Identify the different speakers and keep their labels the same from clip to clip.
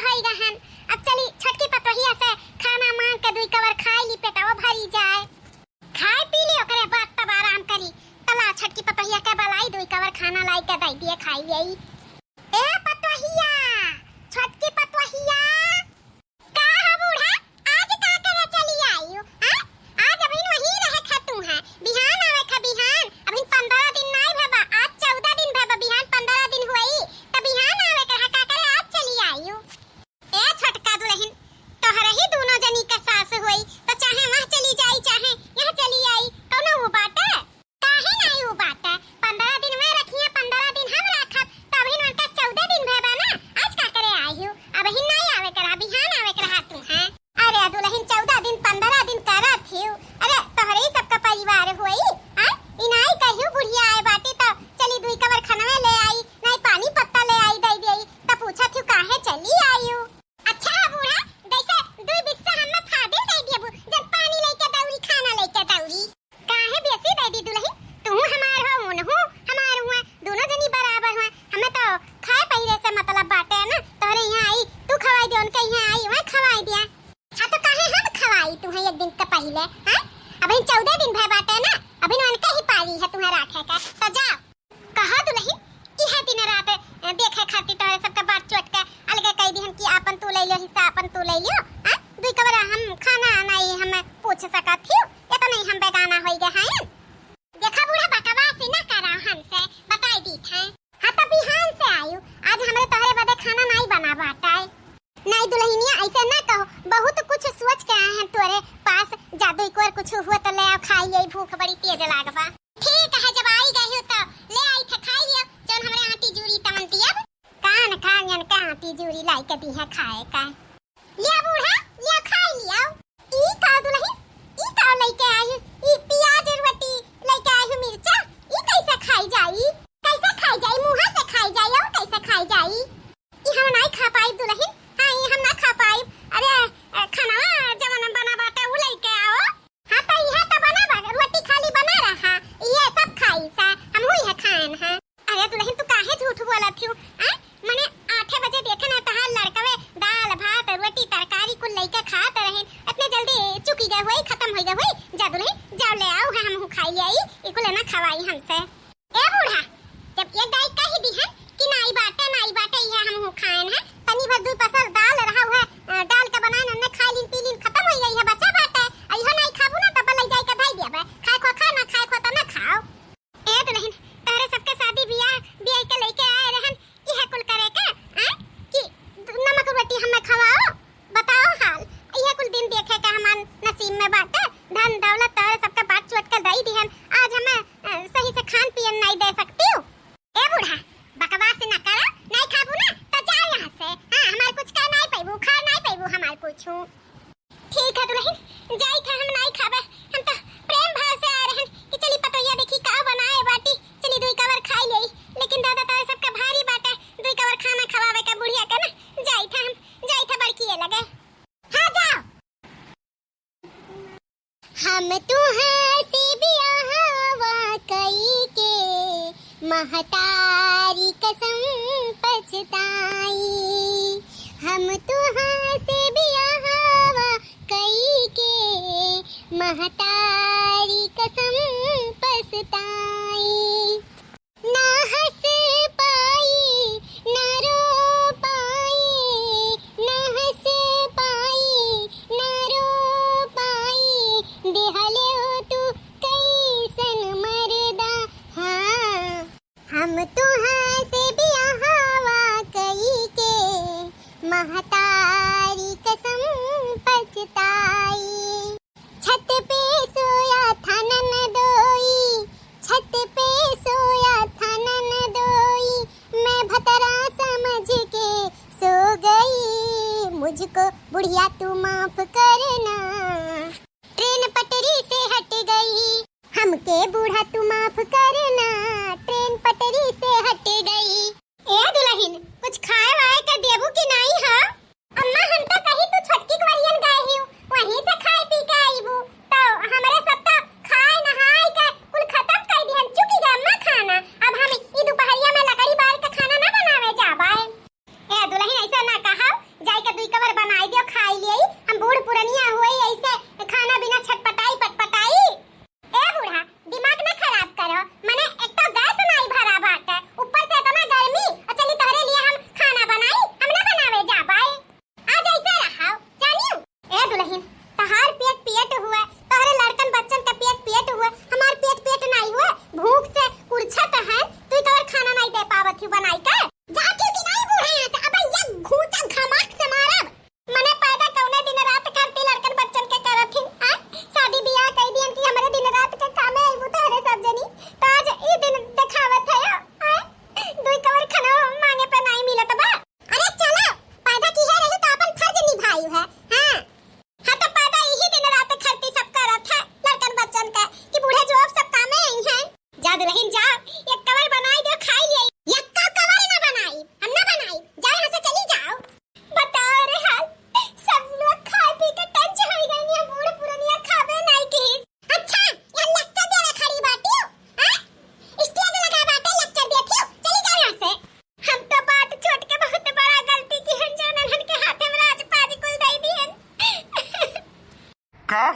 Speaker 1: भई गहन। अब चली छटकी पतोहिया से खाना मांग के दुई कवर खाई ली, पेटवा भरी जाए। खाए पी ली ओकरे बाद तब आराम करी। तला छटकी पतोहिया के बलाई दुई कवर खाना लाई के दई दिए खाई लेई। ए पतोहिया, छटकी पतोहिया, का है बूढ़ा? आज का करे चली आई हो? हां, आज अभी वही रहे खा तू है। बिहान आवे खा बिहान। अभी 15 दिन नहीं भेबा, आज 14 दिन भेबा, बिहान 15 दिन हुई। त बिहान आवे का करे आज चली आई हो। ए छटका दुल्हन, तोहरे ही दोनों जनी के सास होई, तो चाहे वहां चली जाई चाहे यहां चली आई, कौनो वो बात है? काहे नहीं वो बात है? 15 दिन में रखिए, 15 दिन हम रखब, तभी उनका 14 दिन भेबा ना। आज का करे आई हो? अब ही नहीं आवे करा, बिहान आवे करा तू है। अरे दुल्हन 14 दिन 15 दिन करा थी। अरे तोहरे ही सबका परिवार होई। हां, इनाई कहियो बुढ़िया आए बाटे तो चली दुई कवर खनवे ले आई, नहीं पानी पत्ता ले आई दई देई, त पूछा थी काहे चली आई हो। अच्छा बूढ़ा, जैसे दुई बिस्सा हम फादिल दई देबू, जब पानी लेके दौरी खाना लेके दौरी। काहे बेसी दई दी दुल्हन? तू हमार हो, उनहु हमार हुआ, दोनों जनी बराबर हुआ। हमें तो खाए पीने से मतलब बाटे ना। तोरे यहाँ आई तू खवाई दे, उनके यहाँ आई वहाँ खवाई दिया। हाँ तो काहे हम खवाई तू है एक दिन के पहले? हाँ, अभी 14 दिन भय बाटे ना, अभी उनके ही पारी है तुम्हें राखे का। तो जाओ कहा दुल्हन इहे दिन रात देखे खाती तोरे सबका बात चोट के अलगे कह दी हम कि अपन तू ले लियो हिस्सा, अपन तू ले लियो। हां, दुई कबर हम खाना नहीं हम पूछ सकत थी, ये तो नहीं हम बेगाना होई गए हैं। देखा बूढ़ा बकवास ना करा हमसे, बताई दी था। हां तो बिहान से आयु, आज हमरे तोहरे बदे खाना नहीं बना बाटाए। नहीं दुल्हनिया ऐसे ना कहो, बहुत कुछ सोच के आए हैं तोरे पास। जादू एक और कुछ हुआ तो ले आओ खाई ले, भूख बड़ी तेज लागबा। ठीक है, जब आई गई हो तो ले आई थे खाई लियो, जौन हमरे आंटी जूरी तमन दियब। कान कान का आंटी जूरी लाई के दी है खाए का। लिया बूढ़ा, लिया खाई लिया। ई का दुल्हन, ई का लेके आई, ई प्याज रोटी लेके आई हूं, मिर्चा। ई कैसे खाई जाई? कैसे खाई जाई? मुंह से खाई जाई और कैसे खाई जाई? ई हम नहीं खा पाई दुल्हन। हां, ई हम ना खा पाई। अरे खाना जवन बना बाटे उ लेके आओ। हां तो इहे तो बना, रोटी खाली बना रहा, ये सब खाई सा हम हुई है खान है। अरे दुल्हन तू काहे झूठ बोलत हूं? हां, माने 8 बजे देखे ना तहार लड़कवे दाल भात रोटी तरकारी कुल लेके खात रहे, इतने जल्दी चुकी गए होई, खत्म हो गए होई। जा दुल्हन जाओ ले आओ, है हम खाई ले आई, इको लेना खवाई हमसे। ए बूढ़ा, जब ये गाय कह दी है कि नाई बाटे ये हम खाएन है, तनी भर दुई पसर दाल रहा हुआ डाल के बनाए न खाई लिन पी लिन खत्म हो गई है, बचा बाटे। अइहो नहीं खाबू ना तब ले जाई के धाई देबे, खाए खो खा ना खाए खो तो ना खाओ। ए दुल्हन, तारे सबके शादी बियाह के लेके आए रहन, इहे कुल करे के हैं कि नमक रोटी हमें खवाओ? बताओ हाल, इहे कुल दिन देखे के हमान नसीब में बाटे। धन दौलत तारे सबके बात चोट के दई दिहन, आज हमें सही से खान पियन नहीं दे सकती हूं। ए बूढ़ा बकवास ना करा, नहीं खाबू ना तो जा यहां से। हां, हमार कुछ का नहीं पैबू, खा नहीं पैबू हमार कुछ। ठीक है दुल्हन, जाई था हम नहीं खाबे। हम तो प्रेम भाव से आ रहन कि चली पतोहिया देखी का बनाए बाटी, चली दुई कवर खाई लेई। लेकिन दादा तारे सबका भारी बाटे, दुई कवर खाना खवावे का बुढ़िया के ना। जाई था बड़की लगे। हां जाओ। हम तुहसे बियाहवा कई के महतारी कसम पछताई। हम तुहसे बियाहवा कई के महतारी कसम पछताई। ना हंस पाई ना रो पाई, ना हंस पाई ना रो पाई, देहले हो तू कैसन मर्दा। हाँ, हम तुहसे बियाहवा कई के महतारी कसम पछताई। छत पे सोया था ननदोई, छत पे सोया था ननदोई, मैं भतरा समझ के सो गई, मुझको बुढ़िया तू माफ करना। ट्रेन पटरी से हट गई, हमके बूढ़ा तू माफ करना, ट्रेन पटरी से हट गई। ए दुल्हन, कुछ खाए वाए के देबू कि नहीं? हां अम्मा, हम तो कही तू छटकी ग्वारियन गए ही, वहीं से खाए पी के आईबू, तो हमरे सब तो खाए नहाए के कुल खत्म कर दिहन, चुकी गए अम्मा खाना। अब हम ई दोपहरिया में लकड़ी बाल के खाना ना बनावे जाबे। ए दुल्हन ऐसा ना कहा, जाई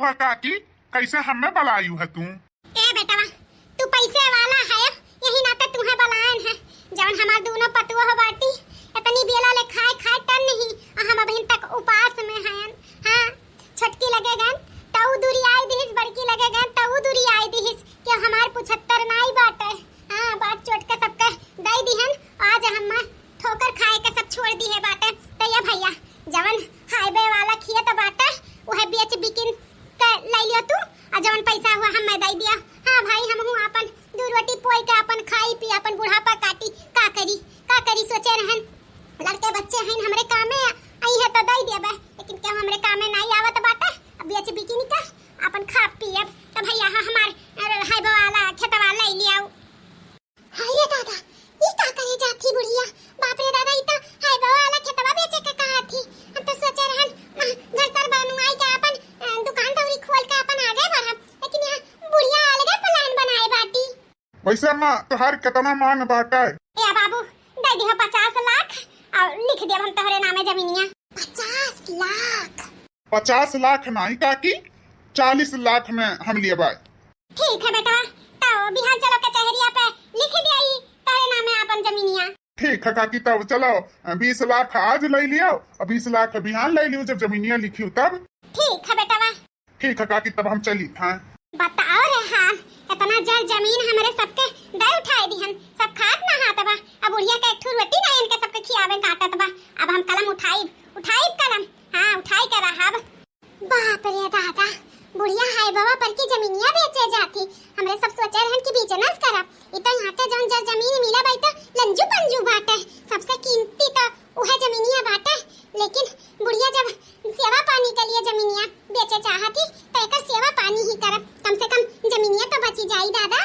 Speaker 2: हुआ काकी, कैसे हमें बलायू है तू?
Speaker 1: ए बेटवा, तू पैसे वाला है, यही नाते तुम्हें बलायन है। जवन हमार दोनों पतुआ हो बाटी, इतनी बेला ले खाए खाए टन नहीं, हम अभी तक उपास में हैं। हाँ, छटकी लगे गन तऊ दूरी आई दिहिस, बड़की लगे गन तऊ दूरी आई दिहिस कि हमार 75 नाई बाटे। हाँ, बाट चोट के सबके दई दिहन, आज हम ठोकर खाए के सब छोड़ दी है बाटे। तो ये भैया जवन हाईवे वाला खिए तो बाटे, वह बेच बिकिन के ले लियो तू, और जवन पैसा हुआ हम दई दिया। हाँ भाई, हम हूँ अपन दू रोटी पोई के अपन खाई पी अपन बुढ़ापा काटी, का करी सोचे रहन लड़के बच्चे हैं हमरे कामे आई है तो दई देबे, लेकिन क्या हमरे कामे नहीं आवत बाटे। अब बेच बिकिन का अपन खा पियब। तो भैया हमार हाईवे वाला खेतवा ले लियाओ। हाय रे दादा, ई का करे जाती बुढ़िया, बाप रे दादा, ई तो हाईवे वाला खेतवा बेचे के कहा थी। हम तो सोचे रहन घर सर बनवाई के अपन दुकान दौरी खोल के अपन आगे बढ़ब, लेकिन यहाँ बुढ़िया अलगे प्लान बनाए बाटी।
Speaker 2: वैसे अम्मा तुहार कितना मांग बाटे?
Speaker 1: ए बाबू, दे दिहो 50 लाख और लिख देब हम तोहरे नामे जमीनिया। 50 लाख?
Speaker 2: 50 लाख नहीं काकी, 40 लाख में हम लिए बाय।
Speaker 1: ठीक है बेटा, तो बिहार चलो कचहरिया पे लिख दियाई तोहरे नामे अपन जमीनिया।
Speaker 2: ठीक है काकी, तब चलो 20 लाख आज ले लियो और 20 लाख बिहान ले लियो, जब जमीनिया लिखी तब।
Speaker 1: ठीक है बेटा।
Speaker 2: ठीक है काकी, तब हम चली। हाँ
Speaker 1: बताओ रे, हाँ इतना जर जमीन हमारे सबके दे उठाए दी हम, सब खात ना हाथ बा। अब बुढ़िया के एक ठू रोटी ना इनके सबके खियावे काटत बा। अब हम कलम उठाई कलम, हाँ उठाई कर रहब। बाप रे दादा, बुढ़िया हाय बाबा पर की जमीनिया बेचे जाती। हमरे सब सोचे रहन कि बिजनेस करब। इतना यहाँ पे जौन जर जमीन मिला बाई तो लंजू पंजू बाटे, सबसे कीमती तो उहे जमीनिया बाटे। लेकिन बुढ़िया जब सेवा पानी के लिए जमीनिया बेचे चाहती तो एकर सेवा पानी ही करब, कम से कम जमीनिया तो बची जाई दादा।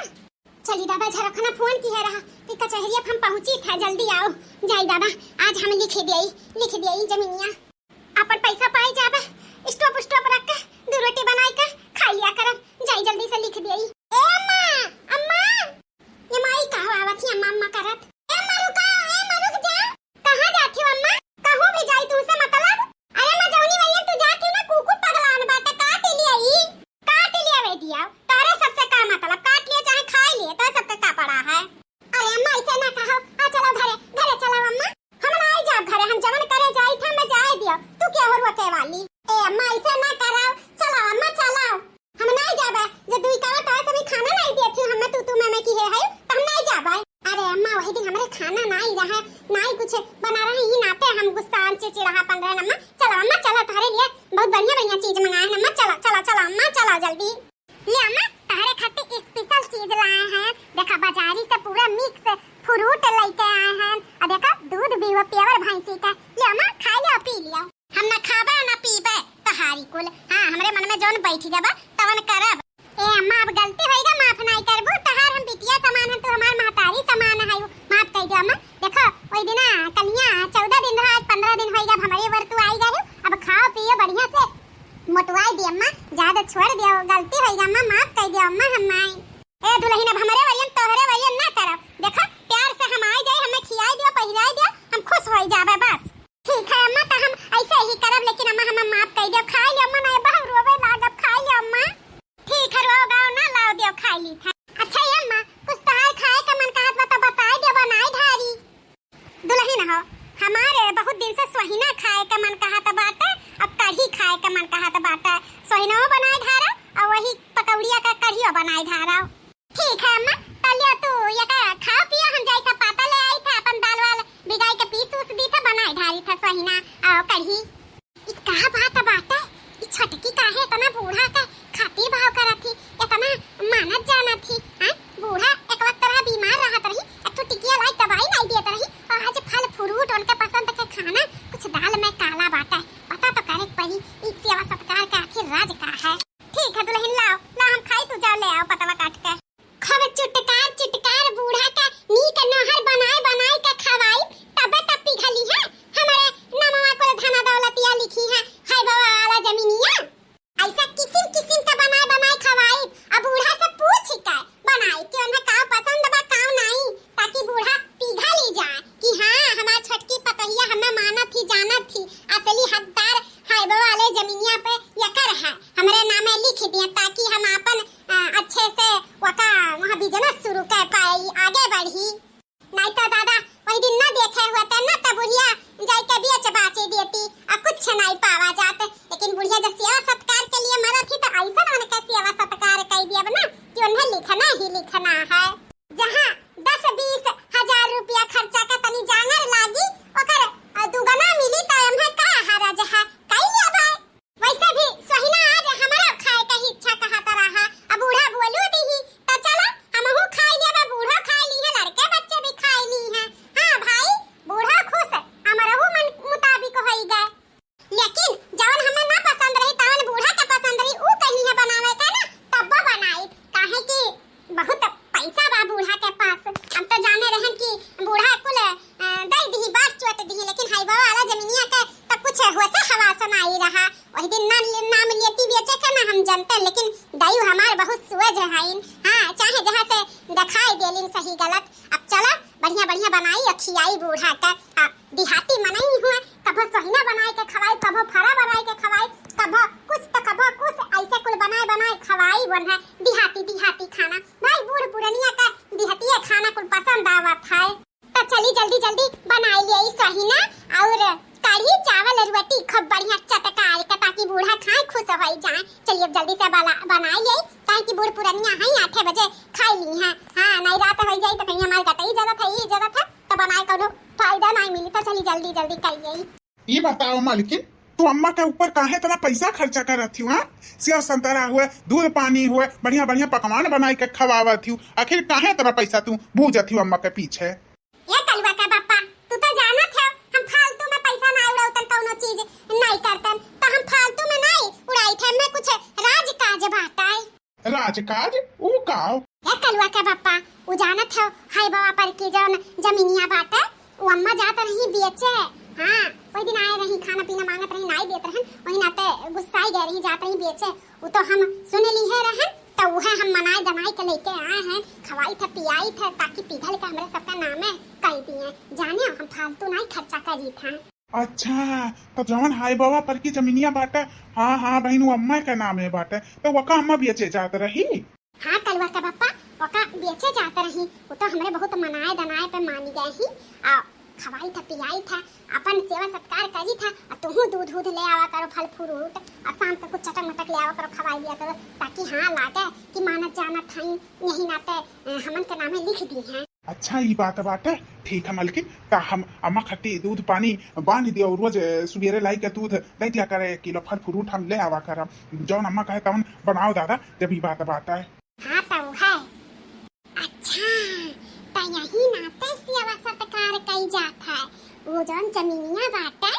Speaker 1: चली दादा, झरखना फोन की है रहा कि कचहरिया हम पहुंची था, जल्दी आओ। जाई दादा, आज हम लिख दियई जमीनिया। अपन पैसा पाई जाबे, स्टॉप रख के दो रोटी बनाई के खा लिया करब। जाई जल्दी से लिख दियई। ए अम्मा ये माई कहां आवत ही अम्मा करत। ए अम्मा रुक जा। कहां जाती हो अम्मा? कहूं भी जाई तू से मतलब? अरे मैं जौनी भैया तू जाती ना कुकुर पगलान बाटे, काट लिया वे दिया। तारे सबसे का मतलब, काट लिए चाहे खा लिए, तो सबके का पड़ा है। अरे अम्मा ऐसे ना कहो, आ चलो घरे चलो अम्मा। हम ना आई जाब घरे, हम जवन करे जाई था मैं जाए दियो, तू क्या हो रोके वाली? ए अम्मा ऐसे ना कराओ, चलो अम्मा चलो। हम नहीं जाबे, जे दुई का तो ऐसे भी खाना नहीं देती हमें तू मैं की है तो हम नहीं जाबे। अरे अम्मा वही दिन हमरे खाना नहीं रहा, नहीं कुछ बना रहे ही नाते हम गुस्सा चिड़चिड़ापन रहे। अम्मा चलो तारे लिए बहुत बढ़िया चीज मंगाए हैं। अम्मा चलो अम्मा चलो जल्दी। ले अम्मा, तारे खातिर स्पेशल चीज लाए हैं। देखा बाजारी से पूरा मिक्स फ्रूट लेके आए हैं, और देखा दूध भी वो प्योर भैंसी का। ले अम्मा, खा लियो पी लियो। हम ना खाबे ना पीबे तहारी कुल, हाँ हमरे मन में जोन बैठी जाबा तवन करब। ए अम्मा, अब गलती होइगा माफ नहीं करबो, तहार हम बिटिया समान है, तू हमार महतारी समान है, माफ कह दे अम्मा। देखो ओई दिना कलिया 14 दिन रहा, 15 दिन होइगा हमरे वर तू आई गयो। अब खाओ पियो बढ़िया से, मोटवाई दी अम्मा, ज्यादा छोड़ दियो, गलती होइगा अम्मा, माफ कह दे अम्मा। हम आई ए दुल्हन, अब हमरे वयन तोहरे वयन ना करब। देखो प्यार से हम आई जाए, हमें खियाई दियो, पहिराई दियो, हम खुश होई जाबे बस। ठीक है अम्मा, तो हम ऐसे ही करब, लेकिन अम्मा हमें माफ कह दियो। खाई लियो अम्मा, नहीं बहु रोवे लागब, खाई लियो अम्मा। ठीक है, रो गाओ ना लाओ दियो, खाई ली था। अच्छा ये अम्मा, कुछ तहार खाए का मन कहत बा तो बताई दियो, बनाई ढारी। दुल्हन हो, हमारे बहुत दिन से सोहिना खाए का मन कहत बाटे, अब कढ़ी खाए का मन कहत बाटे। सोहिना बनाई ढारा और वही पकौड़िया का कढ़ियो बनाई ढारा। ठीक है अम्मा, तलिया तू ये का खा पियो, हम जाई था पाता ले आई था, अपन दाल वाल बिगाई के पीस उस दी था, बनाई ढारी था सोहिना और कढ़ी। इ का बात बाटे, इ छटकी काहे इतना बूढ़ा का खातिर भाव करत थी, इतना मानत जानत थी। हां, बूढ़ा एक वक्त रहा बीमार रहत रही, एक तो टिकिया लाई दवाई नहीं देत रही, और आज फल फ्रूट उनके पसंद के खाना कुछ दाल में काला बाटे, पता तो करे पड़ी इ सेवा सत्कार का आखिर राज का है। ठीक है दुल्हन, लाओ हम खाई, तू जाओ ले आओ पतवा काट के। खब चुटकार बूढ़ा का नीक नहर बनाए के खवाई, तबे तब पिघली है हमारे नमवा को धना दौलतिया लिखी है हाय बाबा वाला जमीनिया। ऐसा किसिम का बनाए खवाई, अब बूढ़ा से पूछ के बनाई कि उन्हें का पसंद बा का नहीं, ताकि बूढ़ा पिघल ही जाए कि हां हमार छटकी पतहिया हमें मानत खूब बढ़िया चटकार का ताकि बूढ़ा खाए खुश हो जाए। चलिए अब जल्दी से बनाई ले काहे कि बूढ़ पुरनिया है 8 बजे खाई ली है। हां नहीं रात हो जाई तो कहीं हमार गटई जरूरत है तो बनाए कोनो फायदा नहीं मिली तो चली जल्दी जल्दी करिए।
Speaker 2: ये बताओ मालकिन, तू अम्मा के ऊपर काहे इतना पैसा खर्चा करत हूँ? सेव संतरा हुए, दूध पानी हुए, बढ़िया बढ़िया पकवान बनाई के खवावत हूँ, आखिर काहे इतना पैसा तू बूझत हूँ अम्मा के पीछे?
Speaker 1: ये कलवा का बापा तू तो जानत है हम फालतू में पैसा ना उड़ाउतन कोनो चीज नहीं करतन तो हम फालतू में नहीं उड़ाई थे। मैं कुछ राजकाज बाटाई।
Speaker 2: राजकाज ऊ काओ?
Speaker 1: ये कलवा का बापा उ जानत है हाय बाबा पर की जौन जमीनिया बाटा वो अम्मा जात रही बेचे। हां ओई दिन आए रही खाना पीना मांगत रही नहीं देत रहन ओही नाते गुस्साई गए रही जात रही बेचे। वो तो हम सुन ली है रहन तो वह हम मनाई दनाई के लेके आए हैं, खवाई था पियाई था ताकि पिघल के हमरे सबका नामे कह दिए। जाने हम फालतू नहीं खर्चा करी था।
Speaker 2: अच्छा तो जवन हाय बाबा पर की जमीनिया बाटा, हाँ हाँ बहन वो अम्मा के नाम है बाटा, तो वका अम्मा बेचे जात रही?
Speaker 1: हाँ कलवा का बापा वका बेचे जात रही। वो तो हमरे बहुत मनाए दनाए पे मानी गए ही आ खवाई था पियाई था अपन सेवा सत्कार करी था। तुहू दूध दूध ले आवा करो फल फ्रूट और शाम को कुछ चटक मटक ले आवा करो खवाई दिया करो ताकि हाँ लागे कि मानत जानत हई यही नाते हमन के नामे लिख दी हैं।
Speaker 2: अच्छा ये बात बाटे ठीक है मालकिन, ता हम अम्मा खट्टी दूध पानी बांध दिया रोज सुबेरे लाई के दूध दे दिया करे, किलो फल फ्रूट हम ले आवा करम जौन अम्मा कहे तवन बनाओ दादा जब ये बात है।
Speaker 1: हाँ तो है। अच्छा तो यही नाते सेवा सत्कार कई जात है। वो जौन जमीनिया बाटे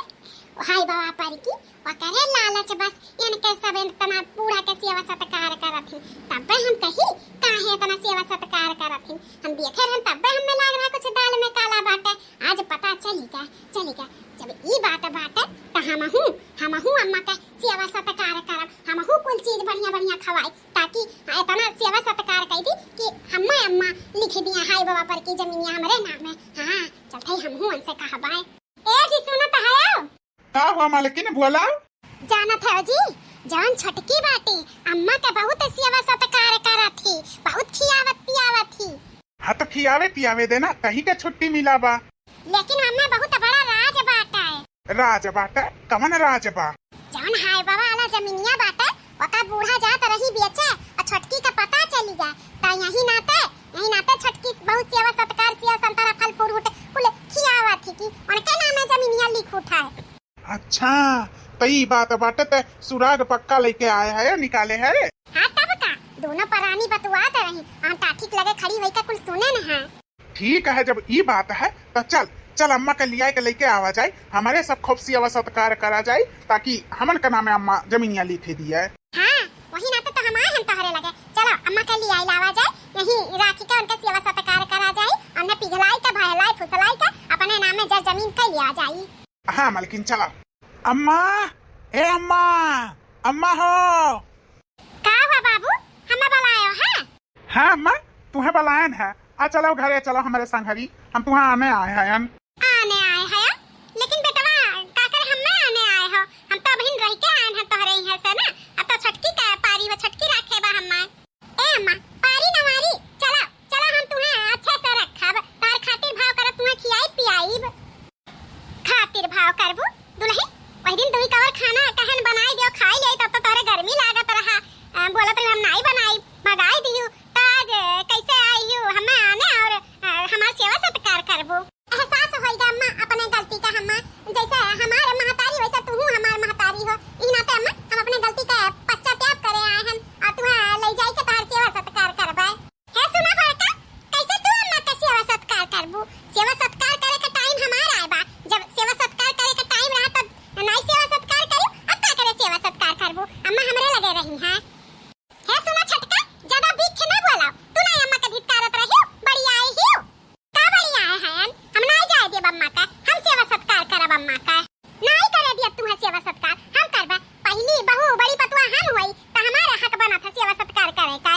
Speaker 1: हाय बाबा पर की वकरे लालच बस इनके सब इतना पूरा के सेवा सत्कार करत ही तब हम कही काहे इतना सेवा सत्कार करत ही। हम देखे रहन तब हमें लग रहा कुछ दाल में काला बाटे। आज पता चलेगा जब ई बात बाटे तो हमहू अम्मा के सेवा सत्कार करब, हमहू कुल चीज बढ़िया बढ़िया खवाई ताकि इतना सेवा सत्कार कई दी कि हम्मा अम्मा लिख दिया हाय बाबा पर की जमीनिया हमरे नाम में। हां चलते हमहू उनसे कहबाए। ए जी सुनत है
Speaker 2: का हुआ मालकिन बोला?
Speaker 1: जानत है जी जान छटकी बाटी अम्मा के बहुत सेवा सत्कार करत थी, बहुत खियावत पियावत थी।
Speaker 2: हाँ तो खियावे पियावे देना कहीं का छुट्टी मिला बा।
Speaker 1: लेकिन अम्मा बहुत बड़ा राज बाटा है।
Speaker 2: राज बाटा कमन राज बा?
Speaker 1: जान हाय बाबा वाला जमीनिया बाटा वका बूढ़ा जात रही बेचे और छटकी का पता चली गया तो यही नाते छटकी बहुत सेवा सत्कार सेवा संतरा फल फ्रूट कुल खियावत थी कि उनके नाम में जमीनिया लिख उठाए।
Speaker 2: अच्छा तो ये बात बाटे ते सुराग पक्का लेके आए है निकाले है?
Speaker 1: हाँ तब का दोनों परानी बतुआत रही हम ठीक लगे खड़ी हुई का कुल सुने न है।
Speaker 2: ठीक है जब ये बात है तो चल अम्मा के लिया के लेके आवा जाए, हमारे सब खूब सेवा सत्कार करा जाए ताकि हमन का नाम अम्मा जमीनिया लिखे दिया है।
Speaker 1: हाँ वही नाते तो हम आए हम तोहरे लगे चलो अम्मा के लिया लावा जाए यही राखी के उनके सेवा सत्कार करा जाए और पिघलाई के भयलाई फुसलाई के अपने नाम में जमीन के लिया जाए।
Speaker 2: हाँ मालकिन चलो। अम्मा ए अम्मा अम्मा हो
Speaker 1: का हुआ बाबू हमें बुलायो है?
Speaker 2: हाँ अम्मा तुम्हें बुलायन है, आ चलो घरे चलो हमारे संघरी हम तुम्हें आने आए हैं।
Speaker 1: आने आए हैं लेकिन बेटवा काकर हमें आने आए हो? हम तो बहन रह के आए हैं तोहरे यहाँ से ना। अब तो छटकी का पारी व छटकी रखे बा हम्मा। ए अम्मा पारी नवारी चलो हम तुम्हें अच्छे से रखब तार खातिर भाव करब तुम्हें खियाई पियाई खातिर भाव करबू दुल्ही। वही दिन दुई कवर खाना कहन बनाई दियो खाई ले तब तो तोरे गर्मी लागत रहा बोलत हम नहीं बनाई भगाई दियो तो आज कैसे आईयो हमें आने और हमार सेवा सत्कार करबू। एहसास होइगा अम्मा अपने गलती का हम्मा जैसे हमारे महतारी वैसे तू हमार महतारी हो ई नाते अम्मा हम अपने गलती का पश्चाताप करे आए हैं और तुम्हें ले जाई के तार सेवा सत्कार करबाए। है सुना बड़का कैसे तू अम्मा का सेवा सत्कार करबू? सेवा सत्कार करे का टाइम हमारा आए बा, जब सेवा सत्कार करे का टाइम रहा तब नहीं सेवा सत्कार करू अब का करे सेवा सत्कार करबू? अम्मा हमरे लगे रही है सुना छटका ज्यादा बीख ना बोला तू नहीं अम्मा के धिक्कारत रही बड़ी आई ही का बड़ी आए हैं हम नहीं जाए देब अम्मा का हम सेवा सत्कार करब अम्मा का नहीं करे दिया तुम्हें सेवा सत्कार हम करबा। पहली बहू बड़ी पतुआ हम हुई तो हमारा हक बना था सेवा सत्कार करे का।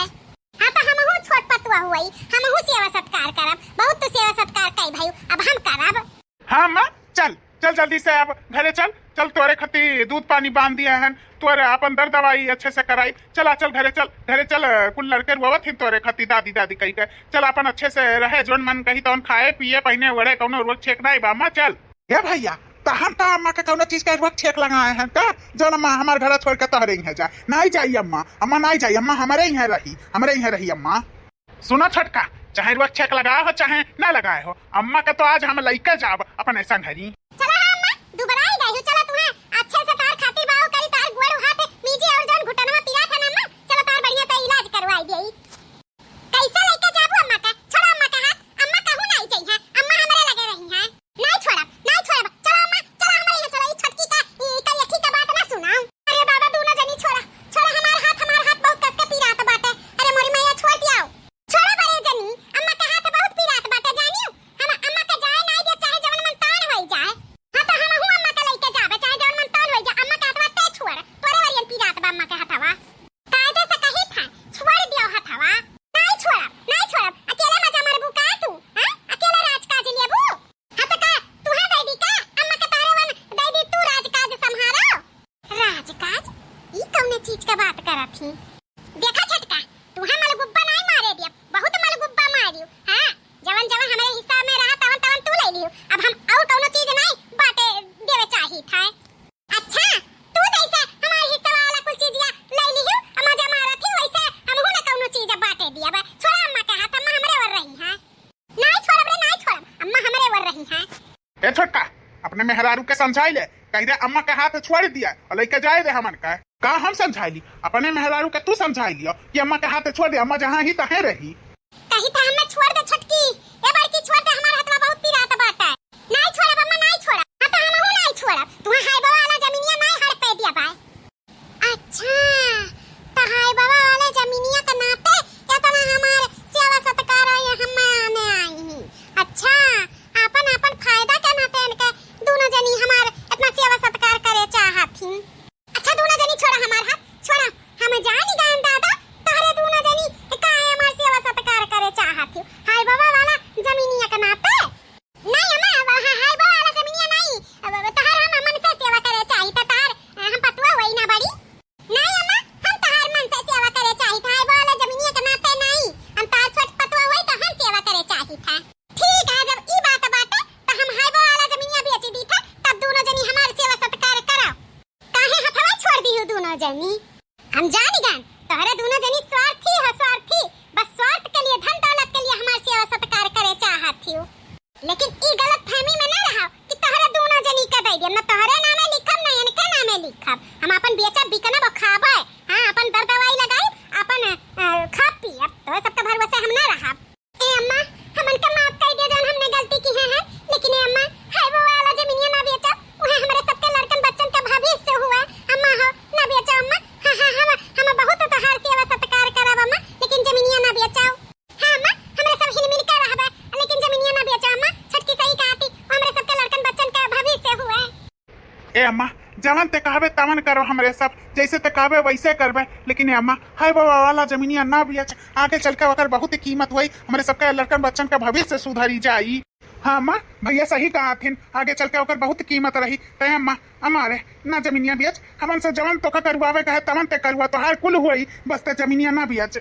Speaker 1: हाँ तो हमहू छोट पतुआ हुई हमहू सेवा सत्कार करब बहुत तो सेवा सत्कार कई भाई अब हम करब।
Speaker 2: हाँ अम्मा चल जल्दी से अब घरे चल तोरे खती दूध पानी बांध दिया है, तोरे अपन दर्द दवाई अच्छे से कराई। चल घरे चल कुल लड़के रोवत ही तोरे खती दादी कही के चल अपन अच्छे से रहे जोन मन कही तो खाए पिए पहने वड़े कौनो रोग छेक नहीं बामा चल। ए भैया तो हम का अम्मा का कौनो चीज का वक्त ठेक लगाए हैं का जो अम्मा हमारे घर छोड़ के तोहरे ही जा नहीं जाइए अम्मा अम्मा नहीं जाइए अम्मा हमारे ही रही हमारे ही रही अम्मा। सुनो छोटका चाहे वक्त ठेक लगाए हो चाहे ना लगाए हो अम्मा का तो आज हम लेकर जाब अपने संघरी।
Speaker 1: चला हां अम्मा दोबारा आई गई हो चला तुम्हें अच्छे से तार खातिर बाहो करी तार गुड़ हाथ नीचे और जौन घुटनवा पीरा था ना अम्मा चला तार बढ़िया से इलाज करवाई देई। कैसा लेके जाबू अम्मा का छोड़ा अम्मा का हाथ अम्मा कहू नहीं चाहिए अम्मा हमारे लगे रही हैं नहीं छोड़ा चलो अम्मा चलो हमारे चलो ये छटकी का करियठी का बात ना सुनाओ। अरे बाबा दोनों जनी छोड़ा हमार हाथ बहुत कस के पीरात बाटे अरे मोरी मैया छोड़ दियाओ छोड़ा बड़े जनी अम्मा का हाथ बहुत पीरात बाटे जानियो हम अम्मा का जाए नहीं दे चाहे जवन मन तान होई जाए हां तो हम हूं अम्मा का लेके जाबे चाहे जवन मन तान होई जाए अम्मा का हाथवा ते छोड़ तोरे वरियन पीरात बा अम्मा का हाथवा कायदे से कही था छोड़ दियो हाथवा नहीं छोड़ा अकेले मजा मार बुका तू हां अकेले राजकाज लेबू हां तो का तू है दे दी का अम्मा का तारे वन दे दी तू राजकाज संभालो राजकाज ई कौने चीज का बात करत थी देखा छटका तू है मलगुब्बा नहीं मारे दिया बहुत मलगुब्बा मारियो हां जवन हमारे हिस्सा में रहा तवन तू ले लियो अब हम और कौनो चीज नहीं बाटे देवे चाही था। अच्छा तू जैसे हमारे हिस्सा वाला कुछ चीज ले लियो मजा मारत थी वैसे हम ना कौनो चीज बाटे दिया बा छोड़ा अम्मा का हाथ अम्मा हमरे वर रही है नहीं छोड़ अम्मा हमरे वर रही है।
Speaker 2: ए छोटका अपने मेहरारू के समझाई ले कह दे अम्मा का हाथ छोड़ दिया और लेके जाए दे हमन का हम समझाई ली अपने मेहरारू के तू समझाई लियो कि अम्मा का हाथ छोड़ दे अम्मा जहाँ ही तहे रही
Speaker 1: कहीं तो हमें छोड़ दे छटकी ए बड़की छोड़ दे हमारा हाथवा बहुत पीरात बाटा नहीं छोड़ा अम्मा नहीं छोड़ा हां तो हम नहीं छोड़ा तू हाय बाबा वाला जमीनिया नहीं हड़ पे दिया भाई। अच्छा तो हाय बाबा वाले जमीनिया का नाते क्या तो हमारे सेवा सत्कार है हम आने आई ही अच्छा अपन फायदा के नाते इनके दोनों जनी हमार इतना सेवा सत्कार करे चाहत थी। अच्छा दोनों जनी छोड़ा हमार हाथ छोड़ा हम जानी गान दादा तारे दोनों जनी काहे हमार सेवा सत्कार करे चाहत थी हाय बाबा वाला जमीनिया का नाते नहीं अम्मा हाय बाबा वाला जमीनिया नहीं तार हम मन से सेवा करे चाही त तार हम पतवा वही ना बड़ी नहीं अम्मा हम तार मन से सेवा करे चाही था हाय बाबा वाला जमीनिया का नाते नहीं हम तार छोट पतवा वही तो हम सेवा करे चाही था। ठीक है जब ई बात बाटे तो हम हाय बाबा वाला जमीनिया बेच दी था तब दोनों जनी हमार सेवा सत्कार करो काहे हथवा छोड़ दी हो दोनों जनी हम जानी गान तोहरे दोनों जनी स्वार्थी बस स्वार्थ के लिए धन दौलत के लिए हमार सेवा सत्कार करे चाहत थी लेकिन ई गलत फहमी में ना रहा कि तोहरे दोनों जनी का दे दियम ना तोहरे नामे लिखम ना इनके नामे लिखब हम अपन बेचा बिकना बखाबे हां अपन दर दवाई लगाई अपन खा पी अब तो सबका भरोसा हम ना रहा। ए अम्मा हमन का माफ कर दे जौन हमने गलती की है लेकिन ए अम्मा हाय वो वाला जमीनिया ना बेचा उहे हमारे सबके लड़कन बच्चन का भविष्य हुआ अम्मा हो ना बेचा अम्मा हां हम बहुत तोहार सेवा सत्कार करब अम्मा लेकिन जमीनिया ना बेचाओ हां अम्मा हमरे सब हिल मिल कर रहबे लेकिन जमीनिया ना बेचा अम्मा छटकी सही कहती हमरे सबके लड़कन बच्चन का भविष्य हुआ।
Speaker 2: ए अम्मा जवन ते कहबे तवन करो हमरे सब जैसे ते कहबे वैसे करबे लेकिन ए अम्मा हाय बाबा वाला जमीनिया ना बेच आगे चल के ओकर बहुत कीमत हुई हमरे सबके लड़कन बच्चन का भविष्य सुधरी जाई। हाँ अम्मा भैया सही कहा थिन आगे चल के ओकर बहुत कीमत रही ते अम्मा हमारे ना जमीनिया बेच हमन से जवन तो करवावे कहे तवन ते करवा तो हर कुल हुई बस ते जमीनिया ना बेच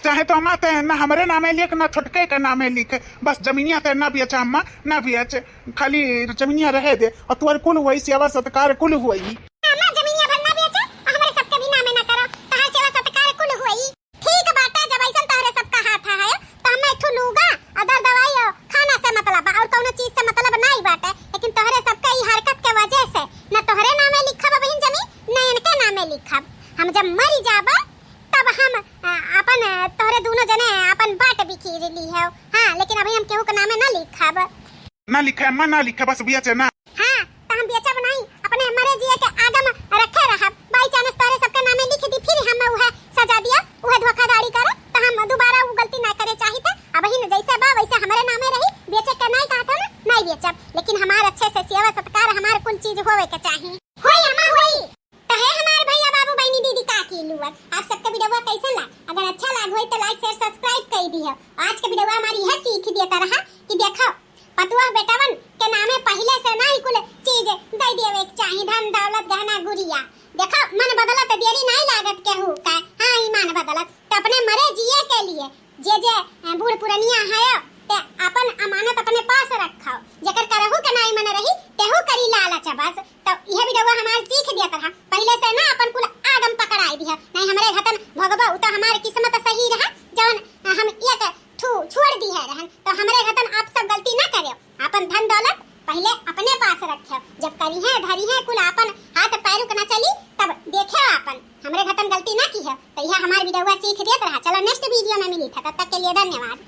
Speaker 2: चाहे तो अम्मा ते ना हमरे नामे लिख ना छोटके के नामे लिख बस जमीनिया ते ना बेच अम्मा ना बेच खाली जमीनिया रहे दे और तोर कुल हुई सेवा सत्कार कुल हुई
Speaker 1: अम्मा जमीनिया भर ना बेचो और हमरे सबके भी नामे ना करो तोहार सेवा सत्कार कुल हुई ठीक बात है जब ऐसन तोहरे सबका हाथ है तो हम इथु लूगा अदर दवाई खाना से मतलब और कोनो चीज से मतलब नहीं बाटे लेकिन तोहरे सबका ई हरकत के वजह से ना तोहरे नामे लिखब बहिन जमीन ना इनके नामे लिखब हम जब मर जाबा तब हम अपन तोहरे दोनों जने अपन बाट बिखीर ली है हां लेकिन अभी हम केहू के नामे ना लिखब
Speaker 2: ना लिखे अम्मा ना लिखे बस बेचे ना
Speaker 1: हां तो हम बेचब नहीं अपने मरे जिए के आगम रखे रहब बाई चांस तोहरे सबके नामे लिख दी फिर हम उहे सजा दिया उहे धोखाधड़ी करे तो हम दोबारा वो गलती ना करे चाही थे अब ही जैसे बा वैसे हमारे नामे रही बेचे के नहीं कहा था ना नहीं बेचब लेकिन हमार अच्छे से सेवा सत्कार हमार कुल चीज होवे के चाही होई अम्मा होई तो है हमार भैया बाबू बहनी दीदी काकी लुआ आप सबका वीडियो कैसा लगा अगर अच्छा लगा हो तो लाइक शेयर सब्सक्राइब कर दियो आज के वीडियो हमारी यह सीख देता रहा कि देखो पतुआ बेटावन के नामे पहले से नहीं कुल चीज दे देवे चाही धन दौलत गहना गुड़िया देखो मन बदलत देरी नहीं लागत केहू का हां ईमान बदलत तो अपने मरे जिए के लिए जे जे बूढ़ पुरनिया है ते अपन अमानत अपने पास रखो, जेकर करहु के नाई मन रही तेहु करी लालच बस। तो यह वीडियो हमार सीख दिया तरह पहले से ना अपन कुल आगम पकड़ाई दिया, नहीं हमरे घतन भगवा उ तो हमार किस्मत सही रहा जवन हम एक छोड़ दी है रहन। तो हमरे घतन आप सब गलती ना करियो, अपन धन दौलत पहले अपने पास रखियो, जब करी है धरी है कुल अपन हाथ पैर के ना चली तब देखियो अपन हमरे घतन गलती ना की है। तो यह हमार वीडियो सीख दिया तरह। चलो नेक्स्ट वीडियो में मिली था, तब तक के लिए धन्यवाद।